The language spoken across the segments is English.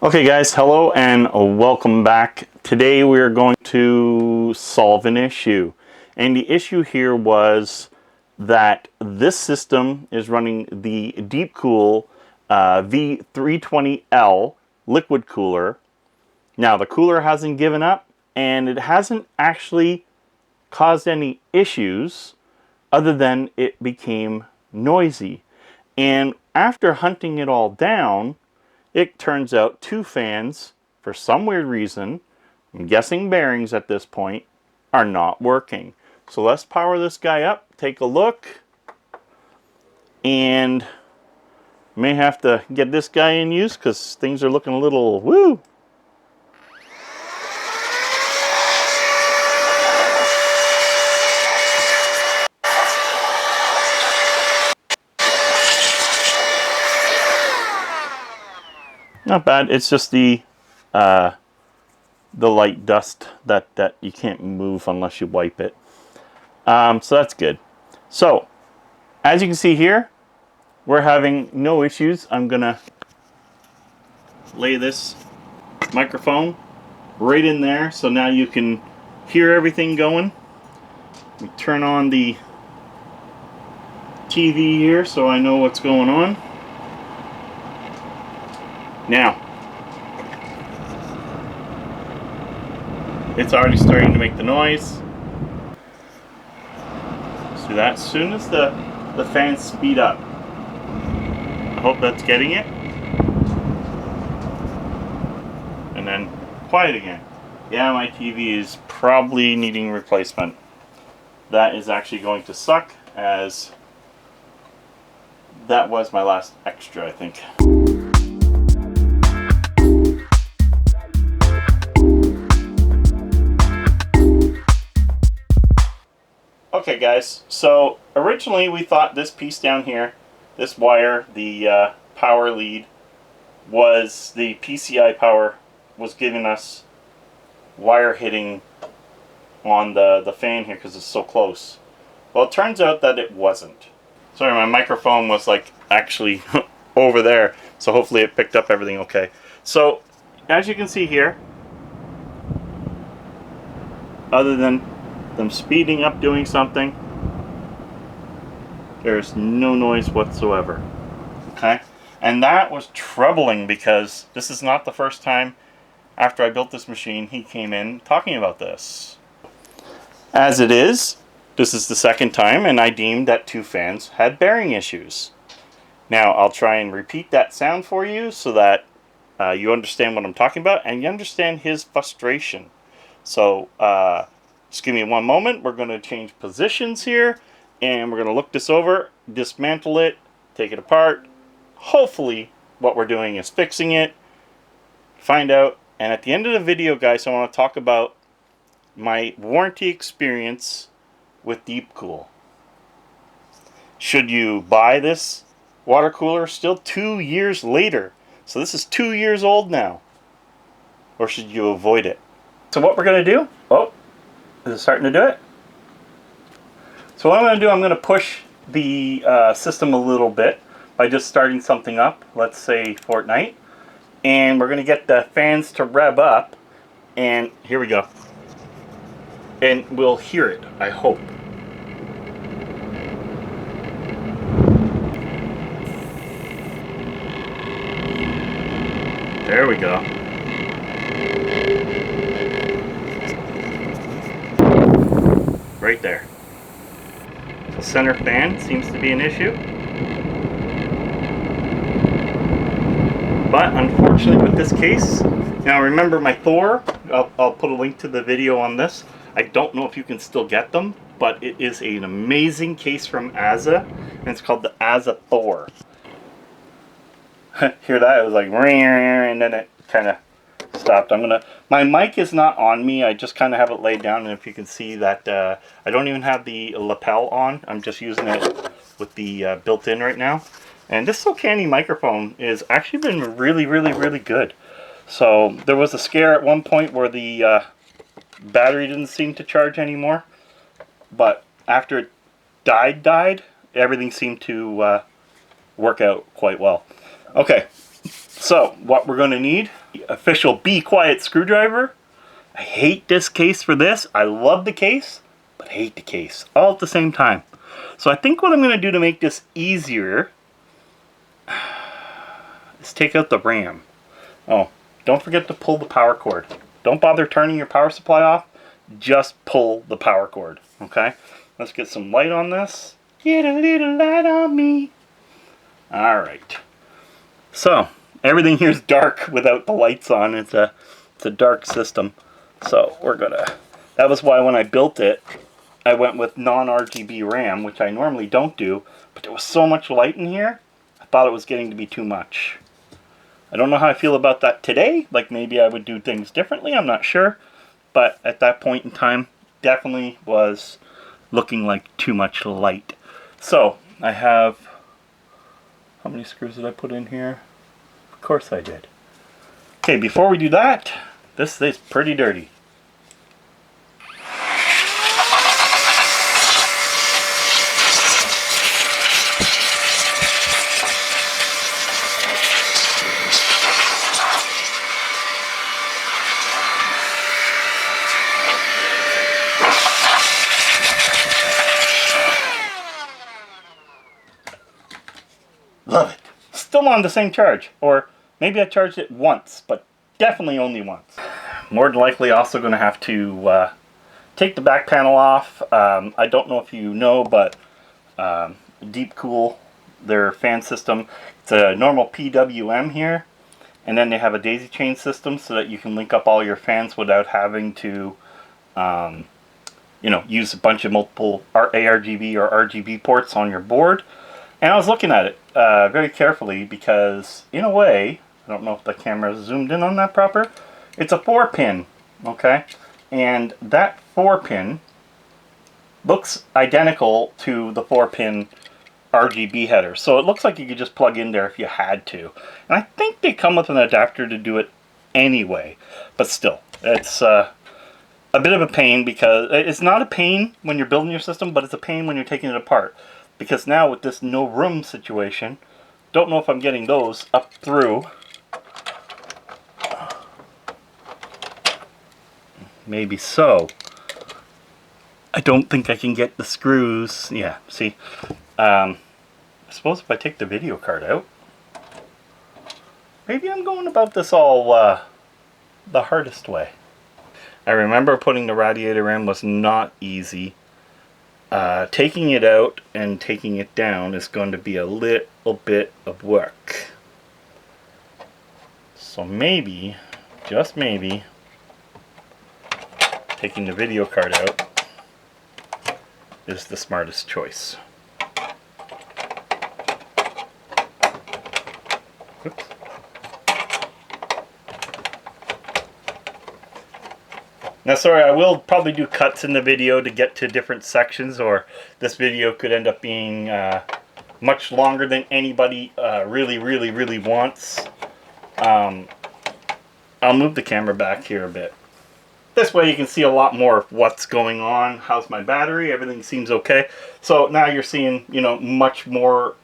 Okay guys, hello and welcome back. Today we are going to solve an issue. And the issue here was that this system is running the DEEPCOOL V320L liquid cooler. Now the cooler hasn't given up and it hasn't actually caused any issues other than it became noisy. And after hunting it all down, it turns out two fans, for some weird reason, I'm guessing bearings at this point, are not working. So let's power this guy up, take a look, and may have to get this guy in use because things are looking a little woo. Not bad. It's just the light dust that you can't move unless you wipe it. So that's good. So as you can see here, we're having no issues. I'm gonna lay this microphone right in there so now you can hear everything going. We turn on the TV here so I know what's going on. Now, it's already starting to make the noise. See that? As soon as the fans speed up. I hope that's getting it. And then quiet again. Yeah, my TV is probably needing replacement. That is actually going to suck, as that was my last extra, I think. Okay guys, so originally we thought this piece down here, this wire, the power lead, was the PCI power, was giving us wire hitting on the fan here because it's so close. Well, it turns out that it wasn't. Sorry, my microphone was like actually over there, so hopefully it picked up everything okay. So as you can see here, other than them speeding up doing something, there's no noise whatsoever. Okay, and that was troubling because this is not the first time after I built this machine he came in talking about this. As it is, this is the second time, and I deemed that two fans had bearing issues. Now I'll try and repeat that sound for you so that you understand what I'm talking about and you understand his frustration. So just give me one moment. We're going to change positions here and we're going to look this over, dismantle it, take it apart. Hopefully what we're doing is fixing it, find out, and at the end of the video guys, I want to talk about my warranty experience with DEEPCOOL. Should you buy this water cooler still 2 years later? So this is 2 years old now. Or should you avoid it? So what we're going to do, oh, is it starting to do it? So what I'm going to do, I'm going to push the system a little bit by just starting something up, let's say Fortnite, and we're going to get the fans to rev up, and here we go. And we'll hear it, I hope. There we go. Right there. The center fan seems to be an issue. But unfortunately with this case, now remember my Thor, I'll put a link to the video on this. I don't know if you can still get them, but it is an amazing case from Asa, and it's called the Asa Thor. Hear that? It was like, and then it kind of stopped. My mic is not on me, I just kind of have it laid down, and if you can see that I don't even have the lapel on, I'm just using it with the built-in right now. And this Socani microphone has actually been really good. So there was a scare at one point where the battery didn't seem to charge anymore, but after it died, everything seemed to work out quite well. Okay, So what we're going to need, the official Be Quiet screwdriver. I hate this case for this. I love the case, but I hate the case all at the same time. So I think what I'm going to do to make this easier is take out the RAM. Oh, don't forget to pull the power cord. Don't bother turning your power supply off. Just pull the power cord. Okay? Let's get some light on this. Get a little light on me. Alright. So, everything here is dark without the lights on. It's a dark system. So, we're gonna... That was why when I built it, I went with non-RGB RAM, which I normally don't do. But there was so much light in here, I thought it was getting to be too much. I don't know how I feel about that today. Like, maybe I would do things differently. I'm not sure. But at that point in time, definitely was looking like too much light. So, I have... How many screws did I put in here? Of course I did. Okay, before we do that, this is pretty dirty. Love it. Still on the same charge. Or maybe I charged it once, but definitely only once. More than likely also going to have to take the back panel off. I don't know if you know, but DEEPCOOL, their fan system, it's a normal PWM here. And then they have a daisy chain system so that you can link up all your fans without having to you know, use a bunch of multiple ARGB or RGB ports on your board. And I was looking at it very carefully because, in a way, I don't know if the camera zoomed in on that proper, it's a 4-pin, okay? And that 4-pin looks identical to the 4-pin RGB header. So it looks like you could just plug in there if you had to. And I think they come with an adapter to do it anyway. But still, it's a bit of a pain because it's not a pain when you're building your system, but it's a pain when you're taking it apart. Because now with this no room situation, don't know if I'm getting those up through. Maybe so. I don't think I can get the screws. Yeah, see. I suppose if I take the video card out, maybe I'm going about this all the hardest way. I remember putting the radiator in was not easy. Taking it out and taking it down is going to be a little bit of work. So maybe, just maybe, taking the video card out is the smartest choice. Oops. Now, sorry, I will probably do cuts in the video to get to different sections, or this video could end up being much longer than anybody really wants. I'll move the camera back here a bit. This way you can see a lot more of what's going on. How's my battery? Everything seems okay. So now you're seeing, you know, much more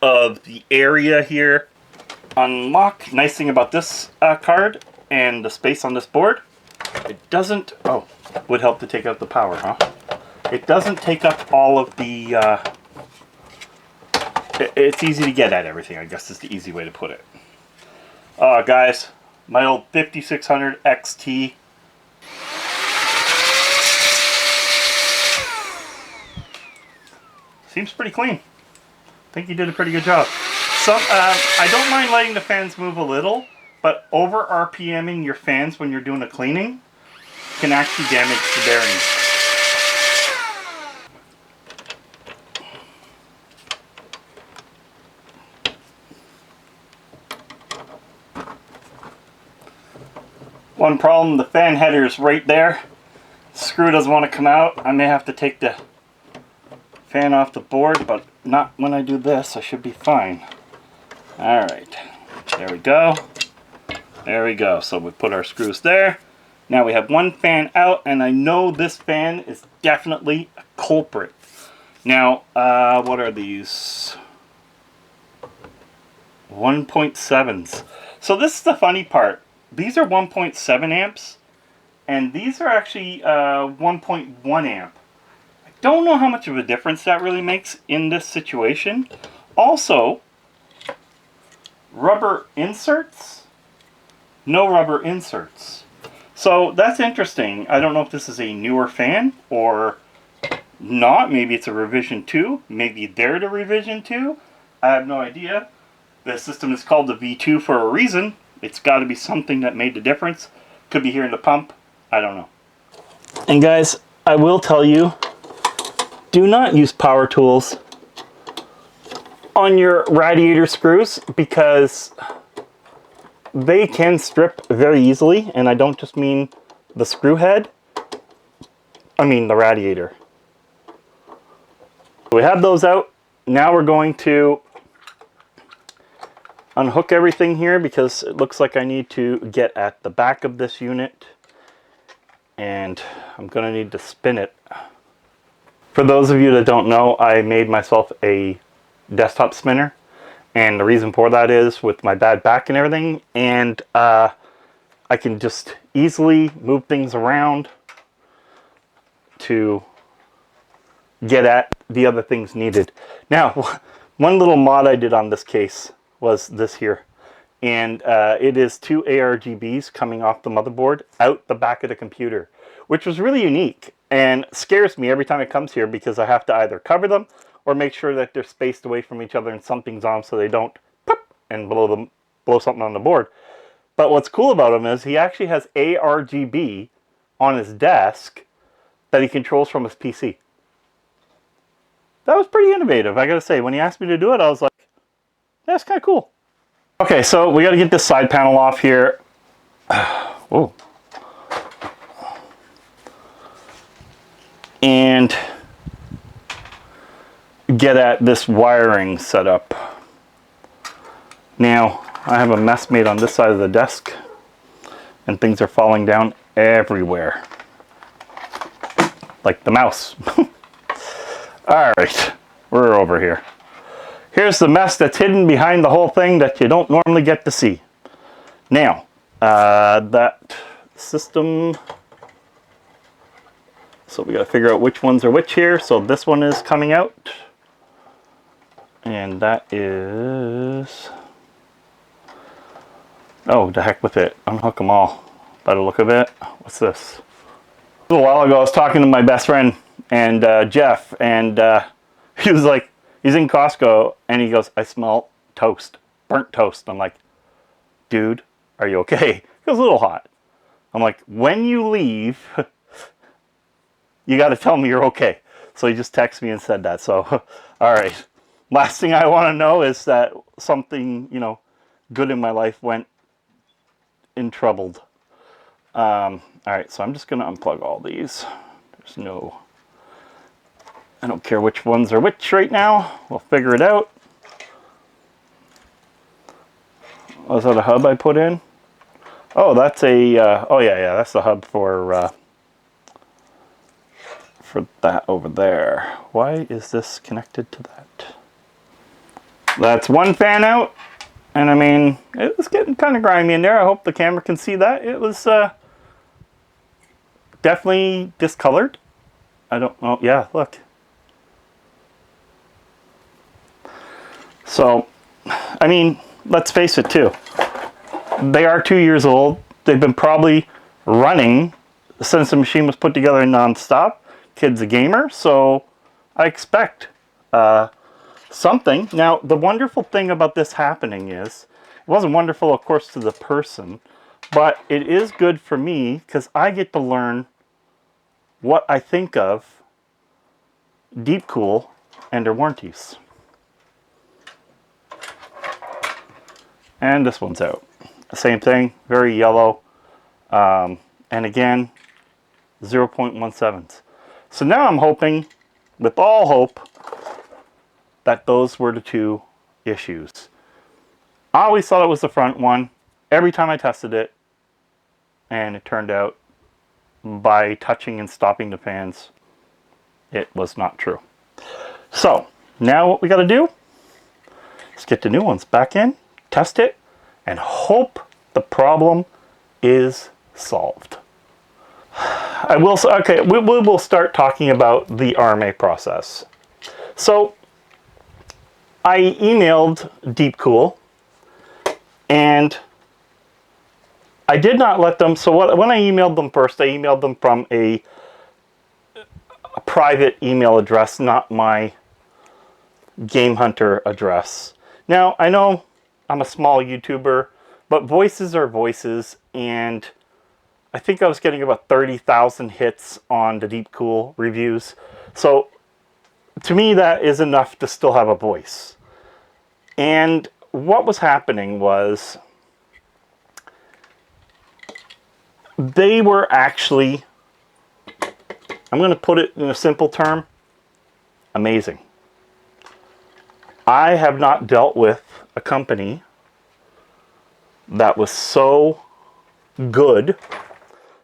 of the area here. Unlock. Nice thing about this card and the space on this board, it doesn't, oh, would help to take out the power, huh? It doesn't take up all of the, it's easy to get at everything, I guess is the easy way to put it. Guys, my old 5600 XT. Seems pretty clean. I think you did a pretty good job. Some, I don't mind letting the fans move a little, but over RPMing your fans when you're doing a cleaning can actually damage the bearings. One problem, the fan header is right there. The screw doesn't want to come out. I may have to take the fan off the board, but not when I do this. I should be fine. Alright, there we go. There we go. So we put our screws there. Now we have one fan out, and I know this fan is definitely a culprit. Now, what are these? 1.7s. So this is the funny part. These are 1.7 amps, and these are actually 1.1 amp. I don't know how much of a difference that really makes in this situation. Also, rubber inserts, no rubber inserts. So that's interesting. I don't know if this is a newer fan or not. Maybe it's a revision 2. Maybe they're the revision 2. I have no idea. The system is called the V2 for a reason. It's got to be something that made the difference. Could be here in the pump. I don't know. And guys, I will tell you, do not use power tools on your radiator screws because they can strip very easily. And I don't just mean the screw head. I mean the radiator. We have those out. Now we're going to unhook everything here because it looks like I need to get at the back of this unit, and I'm going to need to spin it. For those of you that don't know, I made myself a desktop spinner, and the reason for that is with my bad back and everything, and I can just easily move things around to get at the other things needed. Now, one little mod I did on this case was this here, and it is 2 ARGBs coming off the motherboard out the back of the computer, which was really unique and scares me every time it comes here because I have to either cover them or make sure that they're spaced away from each other and something's on so they don't pop and blow something on the board. But what's cool about him is he actually has ARGB on his desk that he controls from his PC. That was pretty innovative, I gotta say. When he asked me to do it, I was like, that's kind of cool. Okay, so we got to get this side panel off here. Whoa. And get at this wiring setup. Now, I have a mess made on this side of the desk, and things are falling down everywhere. Like the mouse. Alright, we're over here. Here's the mess that's hidden behind the whole thing that you don't normally get to see. Now, that system, so we got to figure out which ones are which here. So this one is coming out, and that is, oh, the heck with it, unhook them all by the look of it. What's this? A little while ago I was talking to my best friend and Jeff, and he was like, he's in Costco, and he goes, I smell toast, burnt toast. I'm like, dude, are you okay? It was a little hot. I'm like, when you leave, you got to tell me you're okay. So he just texted me and said that. So, all right. Last thing I want to know is that something, you know, good in my life went in troubled. All right, so I'm just going to unplug all these. There's no... I don't care which ones are which right now. We'll figure it out. Was that a hub I put in? Oh, that's a, oh yeah, that's the hub for that over there. Why is this connected to that? That's one fan out. And I mean, it was getting kind of grimy in there. I hope the camera can see that. It was definitely discolored. I don't know. Yeah, look. So, I mean, let's face it too. They are 2 years old. They've been probably running since the machine was put together non-stop. Kid's a gamer, so I expect something. Now, the wonderful thing about this happening is, it wasn't wonderful, of course, to the person, but it is good for me because I get to learn what I think of DEEPCOOL and their warranties. And this one's out. Same thing, very yellow. And again, 0.17. So now I'm hoping, with all hope, that those were the two issues. I always thought it was the front one every time I tested it, and it turned out by touching and stopping the fans, it was not true. So now what we got to do is get the new ones back in, test it, and hope the problem is solved. I will, okay, we will start talking about the RMA process. So I emailed DEEPCOOL, and I did not let them, so when I emailed them first, I emailed them from a private email address, not my GameHunter address. Now, I know I'm a small YouTuber, but voices are voices, and I think I was getting about 30,000 hits on the DEEPCOOL reviews. So to me, that is enough to still have a voice. And what was happening was they were actually, I'm going to put it in a simple term, amazing. I have not dealt with a company that was so good.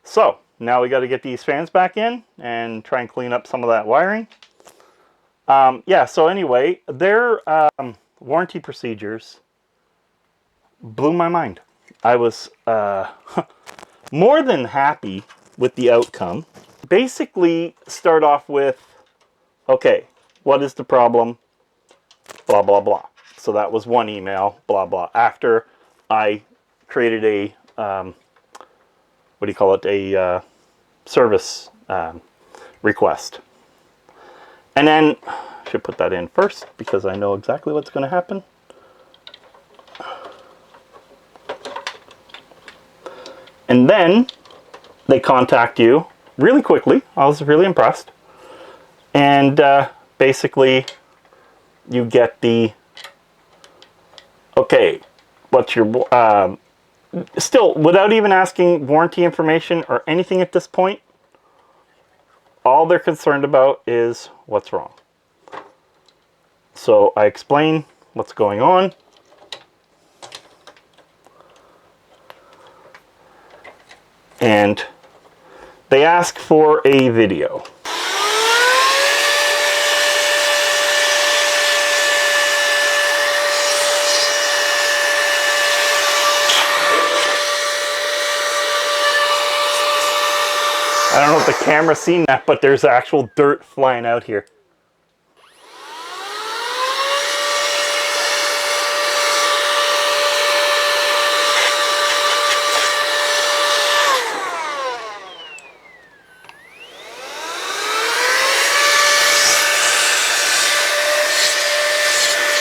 So now we got to get these fans back in and try and clean up some of that wiring. Yeah, so anyway, their warranty procedures blew my mind. I was more than happy with the outcome. Basically, start off with, okay, what is the problem? Blah, blah, blah. So that was one email, blah, blah. After I created a, what do you call it, a service request. And then, I should put that in first because I know exactly what's going to happen. And then they contact you really quickly. I was really impressed. And basically, you get the, okay, what's your, still, without even asking warranty information or anything at this point, all they're concerned about is what's wrong. So I explain what's going on. And they ask for a video. I don't know if the camera's seen that, but there's actual dirt flying out here.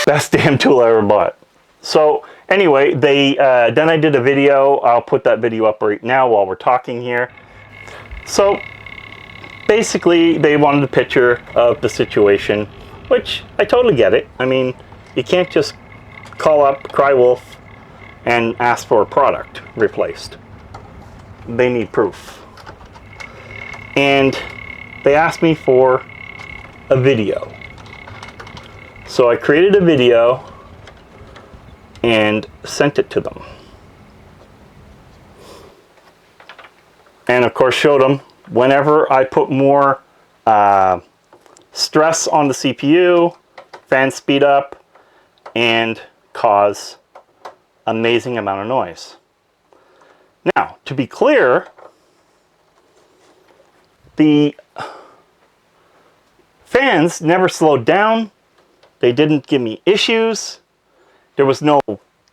Best damn tool I ever bought. So anyway, they then I did a video. I'll put that video up right now while we're talking here. So basically, they wanted a picture of the situation, which I totally get it. I mean, you can't just call up Cry Wolf and ask for a product replaced. They need proof. And they asked me for a video. So I created a video and sent it to them. And of course showed them whenever I put more stress on the CPU, fans speed up and cause amazing amount of noise. Now, to be clear, the fans never slowed down. They didn't give me issues. There was no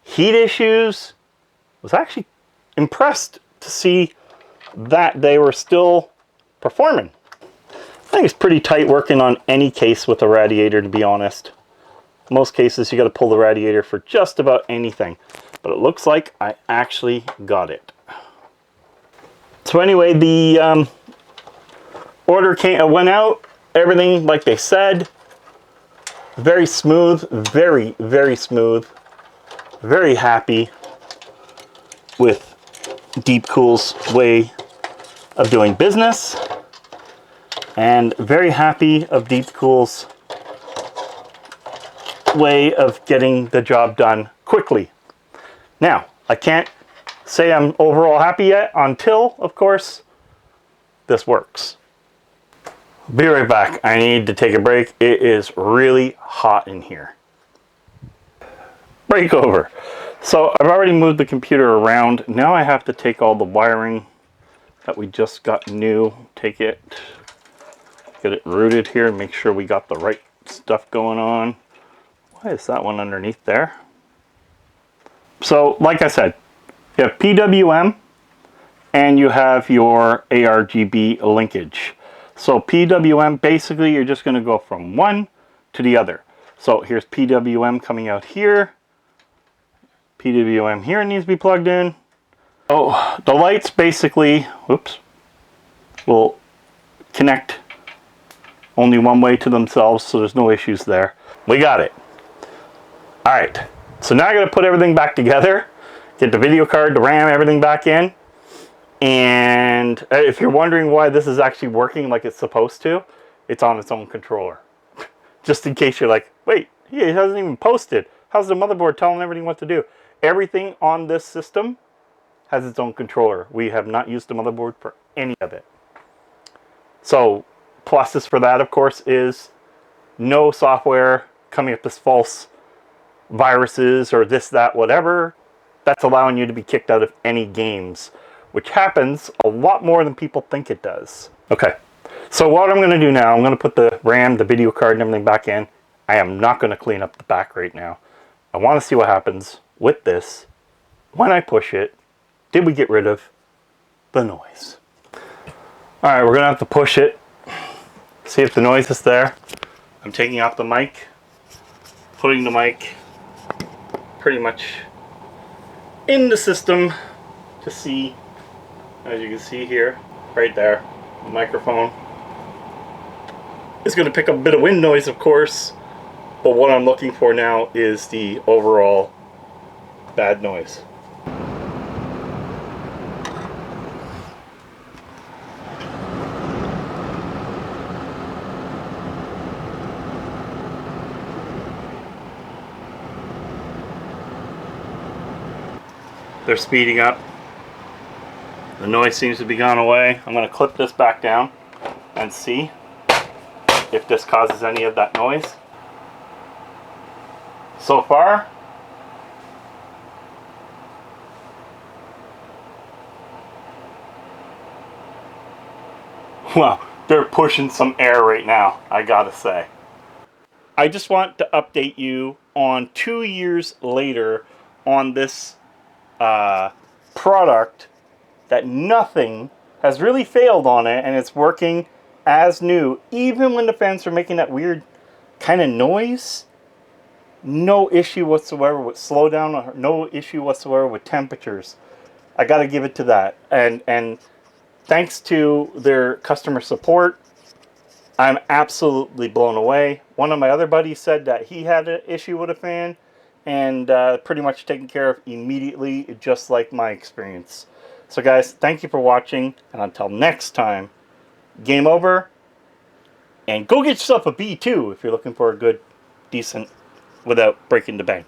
heat issues. I was actually impressed to see that they were still performing. I think it's pretty tight working on any case with a radiator, to be honest. Most cases you got to pull the radiator for just about anything, but it looks like I actually got it. So anyway, the order went out, everything like they said. Very smooth, very, very smooth. Very happy with DEEPCOOL's way of doing business, and very happy of DEEPCOOL's way of getting the job done quickly. Now, I can't say I'm overall happy yet until, of course, this works. Be right back. I need to take a break. It is really hot in here. Break over. So I've already moved the computer around. Now I have to take all the wiring that we just got new, take it, get it rooted here, and make sure we got the right stuff going on. Why is that one underneath there? So like I said, you have PWM and you have your ARGB linkage. So PWM, basically you're just going to go from one to the other. So here's PWM coming out here. PWM here needs to be plugged in. Oh, the lights basically, whoops, will connect only one way to themselves, so there's no issues there. We got it. All right, so now I gotta put everything back together, get the video card, the RAM, everything back in. And if you're wondering why this is actually working like it's supposed to, it's on its own controller. Just in case you're like, wait, it hasn't even posted. How's the motherboard telling everything what to do? Everything on this system has its own controller. We have not used the motherboard for any of it. So pluses for that, of course, is no software coming up as false viruses or this, that, whatever. That's allowing you to be kicked out of any games, which happens a lot more than people think it does. Okay, so what I'm going to do now, I'm going to put the RAM, the video card, and everything back in. I am not going to clean up the back right now. I want to see what happens with this when I push it. Did we get rid of the noise? All right, we're going to have to push it, see if the noise is there. I'm taking off the mic, putting the mic pretty much in the system to see, as you can see here, right there, the microphone is going to pick up a bit of wind noise, of course, but what I'm looking for now is the overall bad noise. They're speeding up. The noise seems to be gone away. I'm going to clip this back down and see if this causes any of that noise. So far, well, they're pushing some air right now, I gotta say. I just want to update you on 2 years later on this product, that nothing has really failed on it and it's working as new. Even when the fans are making that weird kind of noise, no issue whatsoever with slowdown, no issue whatsoever with temperatures. I gotta give it to that. And thanks to their customer support, I'm absolutely blown away. One of my other buddies said that he had an issue with a fan and pretty much taken care of immediately, just like my experience. So guys, thank you for watching, and until next time, game over, and go get yourself a B2 if you're looking for a good, decent, without breaking the bank.